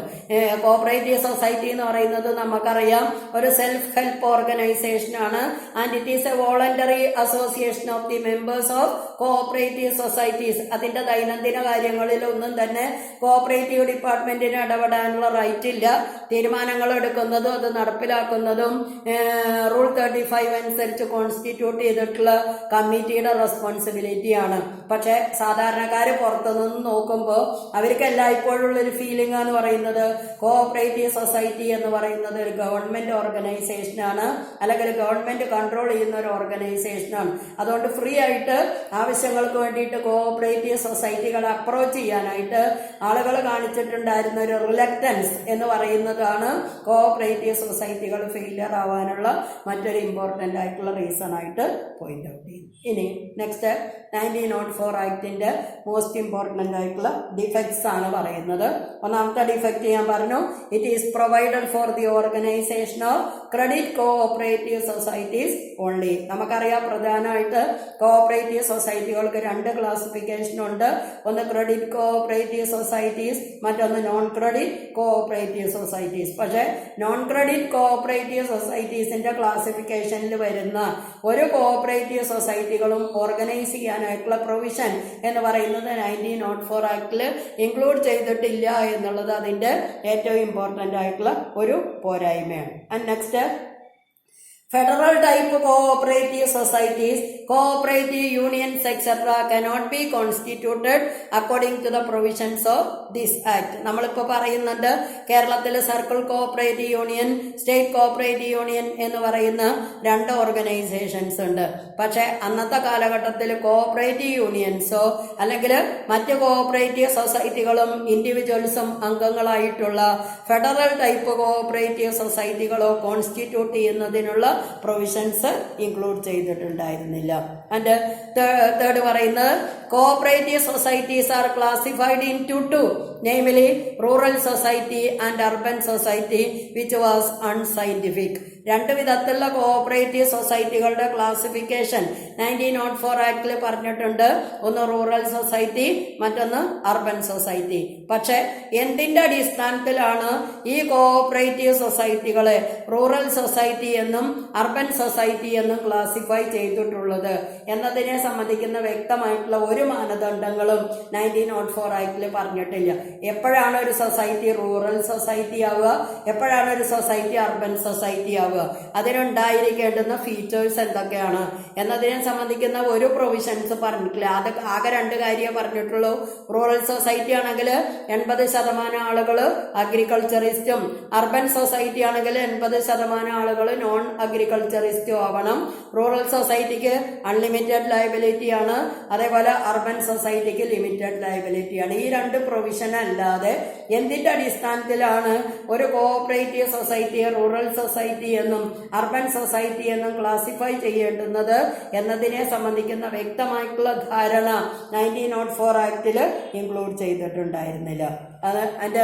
കോഓപ്പറേറ്റീവ് സൊസൈറ്റി എന്ന് പറയുന്നത് നമുക്കറിയാം ഒരു സെൽഫ് ഹെൽപ്പ് ഓർഗനൈസേഷൻ ആണ്. And it is A voluntary association of the members of cooperative societies. അതിന്റെ ദൈനംദിന കാര്യങ്ങളിൽ ഒന്നും തന്നെ കോഓപ്പറേറ്റീവ് ഡിപ്പാർട്ട്മെന്റിന് ഇടപെടാനുള്ള റൈറ്റ് ഇല്ല. തീരുമാനങ്ങൾ എടുക്കുന്നതും അത് നടപ്പിലാക്കുന്നതും റൂൾ 35 അനുസരിച്ച് കോൺസ്റ്റിറ്റ്യൂട്ട് ചെയ്തിട്ടുള്ള കമ്മിറ്റിയുടെ റെസ്പോൺസിബിലിറ്റിയാണ്. പക്ഷെ സാധാരണക്കാര് പുറത്തുനിന്ന് നോക്കുമ്പോൾ അവർക്ക് എല്ലായ്പ്പോഴുള്ളൊരു ഫീലിംഗ് എന്ന് പറയുന്നത് കോഓപ്പറേറ്റീവ് സൊസൈറ്റി എന്ന് പറയുന്നത് ഒരു ഗവൺമെന്റ് ഓർഗനൈസേഷനാണ്, അല്ലെങ്കിൽ ഗവൺമെന്റ് കൺട്രോൾ ചെയ്യുന്ന ഒരു ഓർഗനൈസേഷനാണ്. അതുകൊണ്ട് ഫ്രീ ആയിട്ട് ആവശ്യങ്ങൾക്ക് വേണ്ടിയിട്ട് കോഓപ്പറേറ്റീവ് സൊസൈറ്റികളെ അപ്രോച്ച് ചെയ്യാനായിട്ട് ആളുകൾ കാണിച്ചിട്ടുണ്ടായിരുന്ന ഒരു റിലക്റ്റൻസ് എന്ന് പറയുന്നതാണ് കോഓപ്പറേറ്റീവ് സൊസൈറ്റികൾ ഫെയിലിയർ ആവാനുള്ള മറ്റൊരു ഇമ്പോർട്ടൻ്റ് ആയിട്ടുള്ള റീസൺ ആയിട്ട് പോയിന്റ് ഔട്ട് ചെയ്യും. ഇനി നെക്സ്റ്റ്, 1904 ആക്ടിന്റെ മോസ്റ്റ് ഇമ്പോർട്ടൻ്റ് ആയിട്ടുള്ള ഡിഫക്ട്സ് ആണ് പറയുന്നത്. ഒന്നാമത്തെ ഡിഫക്റ്റ് ഞാൻ പറഞ്ഞു, it is provided four the organisation of credit cooperative societies only. നമുക്കറിയാം പ്രധാനമായിട്ട് കോഓപ്പറേറ്റീവ് സൊസൈറ്റികൾക്ക് 2 ക്ലാസിഫിക്കേഷൻ ഉണ്ട്. ഒന്ന് ക്രെഡിറ്റ് കോഓപ്പറേറ്റീവ് സൊസൈറ്റീസ്, മറ്റൊന്ന് നോൺ ക്രെഡിറ്റ് കോഓപ്പറേറ്റീവ് സൊസൈറ്റീസ്. പക്ഷേ നോൺ ക്രെഡിറ്റ് കോഓപ്പറേറ്റീവ് സൊസൈറ്റീസിന്റെ ക്ലാസിഫിക്കേഷനിൽ വരുന്ന ഒരു കോഓപ്പറേറ്റീവ് സൊസൈറ്റികളും ഓർഗനൈസ് ചെയ്യാനായിട്ടുള്ള പ്രൊവിഷൻ എന്ന് പറയുന്നത് 1904 ആക്ടിൽ ഇൻക്ലൂഡ് ചെയ്തിട്ടില്ല എന്നുള്ളത് അതിന്റെ ഏറ്റവും ഇമ്പോർട്ടൻ്റ് ആയിട്ടുള്ള ഒരു പോരായ്മയാണ്. And next, Federal type cooperative societies, cooperative unions, etc. cannot be constituted according to the provisions of this act. നമ്മളിപ്പോൾ പറയുന്നുണ്ട് കേരളത്തിൽ circle cooperative union, state cooperative union എന്ന് പറയുന്ന 2 ഓർഗനൈസേഷൻസ് ഉണ്ട്. പക്ഷെ അന്നത്തെ കാലഘട്ടത്തിൽ കോഓപ്പറേറ്റീവ് യൂണിയൻസോ അല്ലെങ്കിൽ മറ്റ് കോഓപ്പറേറ്റീവ് സൊസൈറ്റികളും ഇൻഡിവിജ്വൽസും അംഗങ്ങളായിട്ടുള്ള ഫെഡറൽ ടൈപ്പ് കോഓപ്പറേറ്റീവ് സൊസൈറ്റികളോ കോൺസ്റ്റിറ്റ്യൂട്ട് ചെയ്യുന്നതിനുള്ള പ്രൊവിഷൻസ് ഇൻക്ലൂഡ് ചെയ്തിട്ടുണ്ടായിരുന്നില്ല. ആൻഡ് തേർഡ് പറയുന്നത് cooperative societies are classified in two namely rural society and urban society, which was unscientific. 2 വിധത്തിലുള്ള കോഓപ്പറേറ്റീവ് സൊസൈറ്റികളുടെ ക്ലാസിഫിക്കേഷൻ 1904 ആക്ടിൽ പറഞ്ഞിട്ടുണ്ട്. ഒന്ന് റൂറൽ സൊസൈറ്റി, മറ്റൊന്ന് അർബൻ സൊസൈറ്റി. പക്ഷെ എന്തിന്റെ അടിസ്ഥാനത്തിലാണ് ഈ കോഓപ്പറേറ്റീവ് സൊസൈറ്റികളെ റൂറൽ സൊസൈറ്റി എന്നും അർബൻ സൊസൈറ്റി എന്നും ക്ലാസിഫൈ ചെയ്തിട്ടുള്ളത് എന്നതിനെ സംബന്ധിക്കുന്ന വ്യക്തമായിട്ടുള്ള ഒരു മാനദണ്ഡങ്ങളും 1904 ആക്ടിൽ പറഞ്ഞിട്ടില്ല. എപ്പോഴാണ് ഒരു സൊസൈറ്റി റൂറൽ സൊസൈറ്റി ആവുക, എപ്പോഴാണ് ഒരു സൊസൈറ്റി അർബൻ സൊസൈറ്റി ആവുക, അതിനുണ്ടായിരിക്കേണ്ടുന്ന ഫീച്ചേഴ്സ് എന്തൊക്കെയാണ് എന്നതിനെ സംബന്ധിക്കുന്ന ഒരു പ്രൊവിഷൻസ് പറഞ്ഞിട്ടില്ല. അത് ആകെ 2 കാര്യമേ പറഞ്ഞിട്ടുള്ളൂ. റൂറൽ സൊസൈറ്റി ആണെങ്കിൽ 80% ആളുകൾ അഗ്രികൾച്ചറിസ്റ്റും, അർബൻ സൊസൈറ്റി ആണെങ്കിൽ 80% ആളുകൾ നോൺ അഗ്രികൾച്ചറിസ്റ്റും ആവണം. റൂറൽ സൊസൈറ്റിക്ക് അൺലിമിറ്റഡ് ലയബിലിറ്റി ആണ്, അതേപോലെ അർബൻ സൊസൈറ്റിക്ക് ലിമിറ്റഡ് ലയബിലിറ്റി ആണ്. ഈ 2 പ്രൊവിഷൻ എന്നല്ലാതെ എന്തിന്റെ അടിസ്ഥാനത്തിലാണ് ഒരു കോഓപ്പറേറ്റീവ് സൊസൈറ്റിയെ റൂറൽ സൊസൈറ്റി എന്നും അർബൻ സൊസൈറ്റി എന്നും ക്ലാസിഫൈ ചെയ്യേണ്ടുന്നത് എന്നതിനെ സംബന്ധിക്കുന്ന വ്യക്തമായിട്ടുള്ള ധാരണ 1904 ആക്ടിൽ include ചെയ്തിട്ടുണ്ടായിരുന്നില്ല. And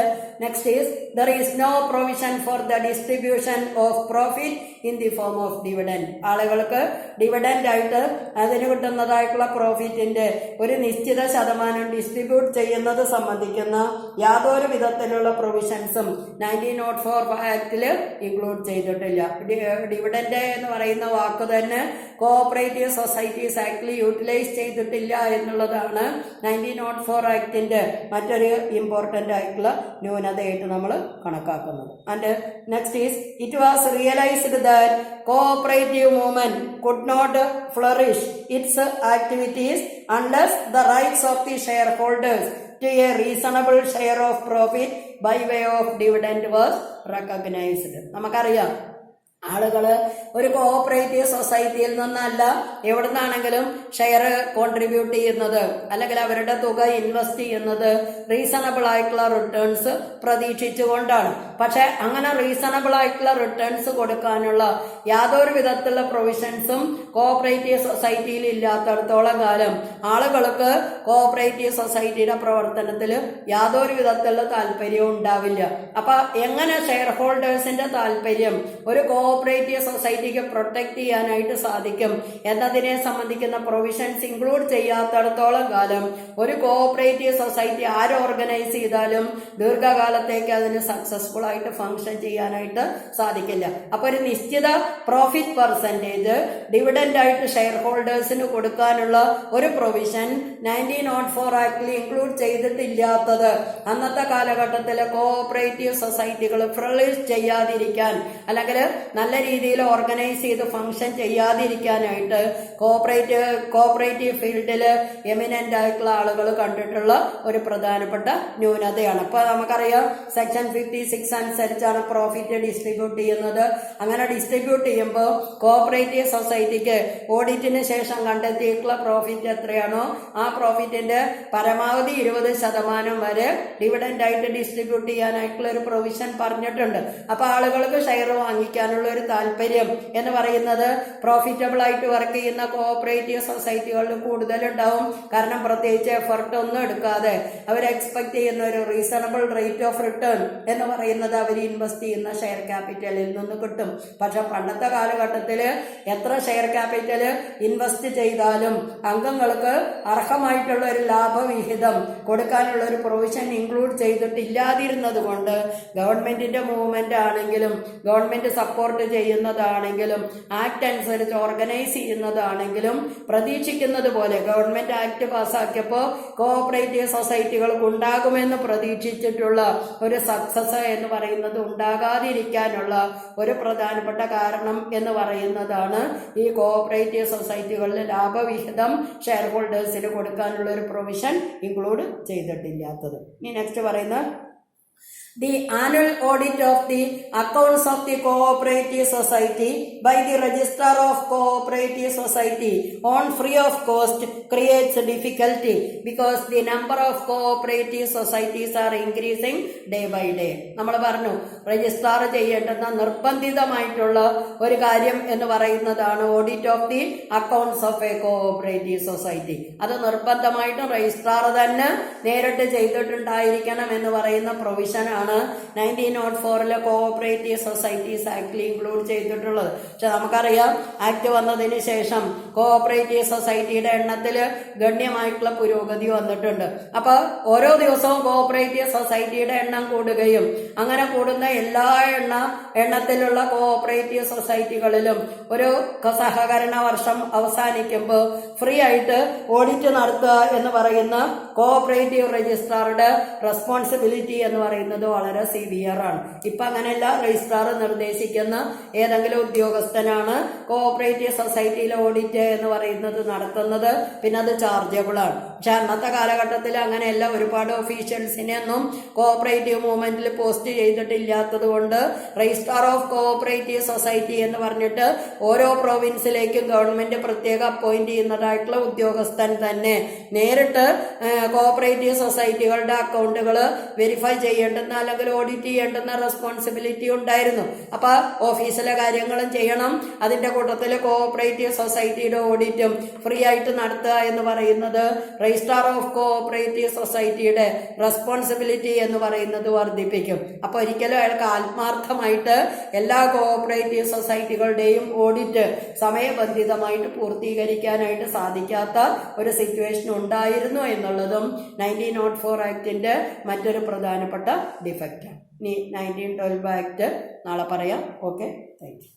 next is, there is no provision for the distribution of profit in the form of dividend. ആളുകൾക്ക് ഡിവിഡൻഡ് ആയിട്ട് അതിന് കിട്ടുന്നതായിട്ടുള്ള പ്രോഫിറ്റിന്റെ ഒരു നിശ്ചിത ശതമാനം ഡിസ്ട്രിബ്യൂട്ട് ചെയ്യുന്നത് സംബന്ധിക്കുന്ന യാതൊരു വിധത്തിലുള്ള പ്രൊവിഷൻസും 1904 ആക്ടിൽ ഇൻക്ലൂഡ് ചെയ്തിട്ടില്ല. ഡിവിഡൻഡ് എന്ന് പറയുന്ന വാക്ക് തന്നെ കോഓപ്പറേറ്റീവ് സൊസൈറ്റീസ് ആക്ടിൽ യൂട്ടിലൈസ് ചെയ്തിട്ടില്ല എന്നുള്ളതാണ് 1904 ആക്ടിന്റെ മറ്റൊരു ഇമ്പോർട്ടന്റ് ആയിട്ടുള്ള ന്യൂനതയായിട്ട് നമ്മൾ കണക്കാക്കുന്നത്. And next is, it was realised that cooperative movement could not flourish its activities unless the rights of the shareholders to a reasonable share of profit by way of dividend was recognized. നമുക്കറിയാം, ആളുകള് ഒരു cooperative സൊസൈറ്റിയിൽ നിന്നല്ല എവിടെ നിന്നാണെങ്കിലും share contribute ചെയ്യുന്നത്, അല്ലെങ്കിൽ അവരുടെ തുക ഇൻവെസ്റ്റ് ചെയ്യുന്നത് റീസണബിൾ ആയിട്ടുള്ള റിട്ടേൺസ് പ്രതീക്ഷിച്ചുകൊണ്ടാണ്. പക്ഷെ അങ്ങനെ റീസണബിൾ ആയിട്ടുള്ള റിട്ടേൺസ് കൊടുക്കാനുള്ള യാതൊരു വിധത്തിലുള്ള പ്രൊവിഷൻസും കോഓപ്പറേറ്റീവ് സൊസൈറ്റിയിൽ ഇല്ലാത്തടത്തോളം കാലം ആളുകൾക്ക് കോഓപ്പറേറ്റീവ് സൊസൈറ്റിയുടെ പ്രവർത്തനത്തിൽ യാതൊരു വിധത്തിലുള്ള താല്പര്യവും ഉണ്ടാവില്ല. അപ്പൊ എങ്ങനെ ഷെയർ ഹോൾഡേഴ്സിന്റെ താല്പര്യം ഒരു കോഓപ്പറേറ്റീവ് സൊസൈറ്റിക്ക് പ്രൊട്ടക്ട് ചെയ്യാനായിട്ട് സാധിക്കും എന്നതിനെ സംബന്ധിക്കുന്ന പ്രൊവിഷൻസ് ഇൻക്ലൂഡ് ചെയ്യാത്തടത്തോളം കാലം ഒരു കോഓപ്പറേറ്റീവ് സൊസൈറ്റി ആര് ഓർഗനൈസ് ചെയ്താലും ദീർഘകാലത്തേക്ക് അതിന് സക്സസ്ഫുൾ ആയിട്ട് ഫംഗ്ഷൻ ചെയ്യാനായിട്ട് സാധിക്കില്ല. അപ്പൊ ഒരു നിശ്ചിത പ്രോഫിറ്റ് പെർസെന്റേജ് ഡിവിഡൻഡ് ആയിട്ട് ഷെയർ ഹോൾഡേഴ്സിന് കൊടുക്കാനുള്ള ഒരു പ്രൊവിഷൻ 1904 ആക്ടിൽ ഇൻക്ലൂഡ് ചെയ്തിട്ടില്ലാത്തത് അന്നത്തെ കാലഘട്ടത്തിലെ കോഓപ്പറേറ്റീവ് സൊസൈറ്റികൾ ഫ്ലറിഷ് ചെയ്യാതിരിക്കാൻ, അല്ലെങ്കിൽ നല്ല രീതിയിൽ ഓർഗനൈസ് ചെയ്ത് ഫംഗ്ഷൻ ചെയ്യാതിരിക്കാനായിട്ട് കോഓപ്പറേറ്റീവ് ഫീൽഡിൽ എമിനന്റ് ആയിട്ടുള്ള ആളുകൾ കണ്ടിട്ടുള്ള ഒരു പ്രധാനപ്പെട്ട ന്യൂനതയാണ്. ഇപ്പൊ നമുക്കറിയാം, സെക്ഷൻ 56 അനുസരിച്ചാണ് പ്രോഫിറ്റ് ഡിസ്ട്രിബ്യൂട്ട് ചെയ്യുന്നത്. അങ്ങനെ ഡിസ്ട്രിബ്യൂട്ട് ചെയ്യുമ്പോൾ കോഓപ്പറേറ്റീവ് സൊസൈറ്റിക്ക് ഓഡിറ്റിന് ശേഷം കണ്ടെത്തിയിട്ടുള്ള പ്രോഫിറ്റ് എത്രയാണോ ആ പ്രോഫിറ്റിന്റെ പരമാവധി 20% വരെ ഡിവിഡൻഡ് ആയിട്ട് ഡിസ്ട്രിബ്യൂട്ട് ചെയ്യാനായിട്ടുള്ള ഒരു പ്രൊവിഷൻ പറഞ്ഞിട്ടുണ്ട്. അപ്പൊ ആളുകൾക്ക് ഷെയർ വാങ്ങിക്കാനുള്ള ഒരു താല്പര്യം എന്ന് പറയുന്നത് പ്രോഫിറ്റബിൾ ആയിട്ട് വർക്ക് ചെയ്യുന്ന കോഓപ്പറേറ്റീവ് സൊസൈറ്റികളിൽ കൂടുതലുണ്ടാവും. കാരണം പ്രത്യേകിച്ച് എഫർട്ട് ഒന്നും എടുക്കാതെ അവർ എക്സ്പെക്ട് ചെയ്യുന്ന ഒരു റീസണബിൾ റേറ്റ് ഓഫ് റിട്ടേൺ എന്ന് പറയുന്നത് അവർ ഇൻവെസ്റ്റ് ചെയ്യുന്ന ഷെയർ ക്യാപിറ്റലിൽ നിന്ന് കിട്ടും. പക്ഷെ പണ്ടത്തെ കാലഘട്ടത്തിൽ എത്ര ഷെയർ ക്യാപിറ്റൽ ഇൻവെസ്റ്റ് ചെയ്താലും അംഗങ്ങൾക്ക് അർഹമായിട്ടുള്ള ഒരു ലാഭവിഹിതം കൊടുക്കാനുള്ള ഒരു പ്രൊവിഷൻ ഇൻക്ലൂഡ് ചെയ്തിട്ടില്ലാതിരുന്നത് കൊണ്ട് ഗവൺമെന്റിന്റെ മൂവ്മെന്റ് ആണെങ്കിലും ഗവൺമെന്റ് സപ്പോർട്ട് ചെയ്യുന്നതാണെങ്കിലും ആക്ട് അനുസരിച്ച് ഓർഗനൈസ് ചെയ്യുന്നതാണെങ്കിലും പ്രതീക്ഷിക്കുന്നത് പോലെ ഗവൺമെന്റ് ആക്ട് പാസ്സാക്കിയപ്പോൾ കോഓപ്പറേറ്റീവ് സൊസൈറ്റികൾക്ക് ഉണ്ടാകുമെന്ന് പ്രതീക്ഷിച്ചിട്ടുള്ള ഒരു സക്സസ് എന്ന് പറയുന്നത് ഉണ്ടാകാതിരിക്കാനുള്ള ഒരു പ്രധാനപ്പെട്ട കാരണം എന്ന് പറയുന്നതാണ് ഈ കോഓപ്പറേറ്റീവ് സൊസൈറ്റികളിൽ ലാഭവിഹിതം ഷെയർ ഹോൾഡേഴ്സിന് കൊടുക്കാനുള്ള ഒരു പ്രൊവിഷൻ ഇൻക്ലൂഡ് ചെയ്തിട്ടില്ലാത്തത്. ഇനി നെക്സ്റ്റ് പറയുന്ന the annual audit of the accounts of the cooperative society by the registrar of cooperative society on free of cost creates difficulty because the number of cooperative societies are increasing day by day. നമ്മൾ പറഞ്ഞു, registrar ചെയ്യേണ്ടുന്ന നിർബന്ധിതമായിട്ടുള്ള ഒരു കാര്യം എന്ന് പറയുന്നതാണ് audit of the accounts of A cooperative society. അത് നിർബന്ധമായിട്ടും registrar തന്നെ നേരിട്ട് ചെയ്തിട്ടുണ്ടായിരിക്കണം എന്ന് പറയുന്ന പ്രൊവിഷനാണ് 1904 കോഓപ്പറേറ്റീവ് സൊസൈറ്റീസ് ആക്ടിൽ ഇൻക്ലൂഡ് ചെയ്തിട്ടുള്ളത്. പക്ഷെ നമുക്കറിയാം, ആക്ട് വന്നതിന് ശേഷം കോഓപ്പറേറ്റീവ് സൊസൈറ്റിയുടെ എണ്ണത്തിൽ ഗണ്യമായിട്ടുള്ള പുരോഗതി വന്നിട്ടുണ്ട്. അപ്പൊ ഓരോ ദിവസവും കോഓപ്പറേറ്റീവ് സൊസൈറ്റിയുടെ എണ്ണം കൂടുകയും അങ്ങനെ കൂടുന്ന എല്ലാ എണ്ണത്തിലുള്ള കോഓപ്പറേറ്റീവ് സൊസൈറ്റികളിലും ഒരു സഹകരണ വർഷം അവസാനിക്കുമ്പോൾ ഫ്രീ ആയിട്ട് ഓഡിറ്റ് നടത്തുക എന്ന് പറയുന്ന കോഓപ്പറേറ്റീവ് രജിസ്ട്രാറുടെ റെസ്പോൺസിബിലിറ്റി എന്ന് പറയുന്നത് വളരെ സിവിയർ ആണ്. ഇപ്പൊ അങ്ങനെയല്ല, രജിസ്ട്രാർ നിർദ്ദേശിക്കുന്ന ഏതെങ്കിലും ഉദ്യോഗസ്ഥനാണ് കോഓപ്പറേറ്റീവ് സൊസൈറ്റിയിലെ ഓഡിറ്റ് എന്ന് പറയുന്നത് നടത്തുന്നത്. പിന്നെ അത് ചാർജബിൾ ആണ്. പക്ഷെ അന്നത്തെ കാലഘട്ടത്തിൽ അങ്ങനെയല്ല, ഒരുപാട് ഒഫീഷ്യൽസിനെ ഒന്നും കോഓപ്പറേറ്റീവ് മൂവ്മെന്റിൽ പോസ്റ്റ് ചെയ്തിട്ടില്ലാത്തത് കൊണ്ട് രജിസ്ട്രാർ ഓഫ് കോഓപ്പറേറ്റീവ് സൊസൈറ്റി എന്ന് പറഞ്ഞിട്ട് ഓരോ പ്രോവിൻസിലേക്കും ഗവൺമെന്റ് പ്രത്യേക അപ്പോയിന്റ് ചെയ്യുന്നതായിട്ടുള്ള ഉദ്യോഗസ്ഥൻ തന്നെ നേരിട്ട് കോഓപ്പറേറ്റീവ് സൊസൈറ്റികളുടെ അക്കൗണ്ടുകൾ വെരിഫൈ ചെയ്യേണ്ടുന്ന അല്ലെങ്കിൽ ഓഡിറ്റ് ചെയ്യേണ്ടുന്ന റെസ്പോൺസിബിലിറ്റി ഉണ്ടായിരുന്നു. അപ്പൊ ഓഫീസിലെ കാര്യങ്ങളും ചെയ്യണം, അതിന്റെ കൂട്ടത്തിൽ കോഓപ്പറേറ്റീവ് സൊസൈറ്റിയുടെ ഓഡിറ്റും ഫ്രീ ആയിട്ട് നടത്തുക എന്ന് പറയുന്നത് രജിസ്ട്രാർ ഓഫ് കോഓപ്പറേറ്റീവ് സൊസൈറ്റിയുടെ റെസ്പോൺസിബിലിറ്റി എന്ന് പറയുന്നത് വർദ്ധിപ്പിക്കും. അപ്പൊ ഒരിക്കലും അയാൾക്ക് ആത്മാർത്ഥമായിട്ട് എല്ലാ കോഓപ്പറേറ്റീവ് സൊസൈറ്റികളുടെയും ഓഡിറ്റ് സമയബന്ധിതമായിട്ട് പൂർത്തീകരിക്കാനായിട്ട് സാധിക്കാത്ത ഒരു സിറ്റുവേഷൻ ഉണ്ടായിരുന്നു എന്നുള്ളതും 1904 ആക്ടിന്റെ മറ്റൊരു പ്രധാനപ്പെട്ട ഡിഫക്റ്റാണ്. ഇനി 1912 ആക്ട് നാളെ പറയാം. Okay, thank you.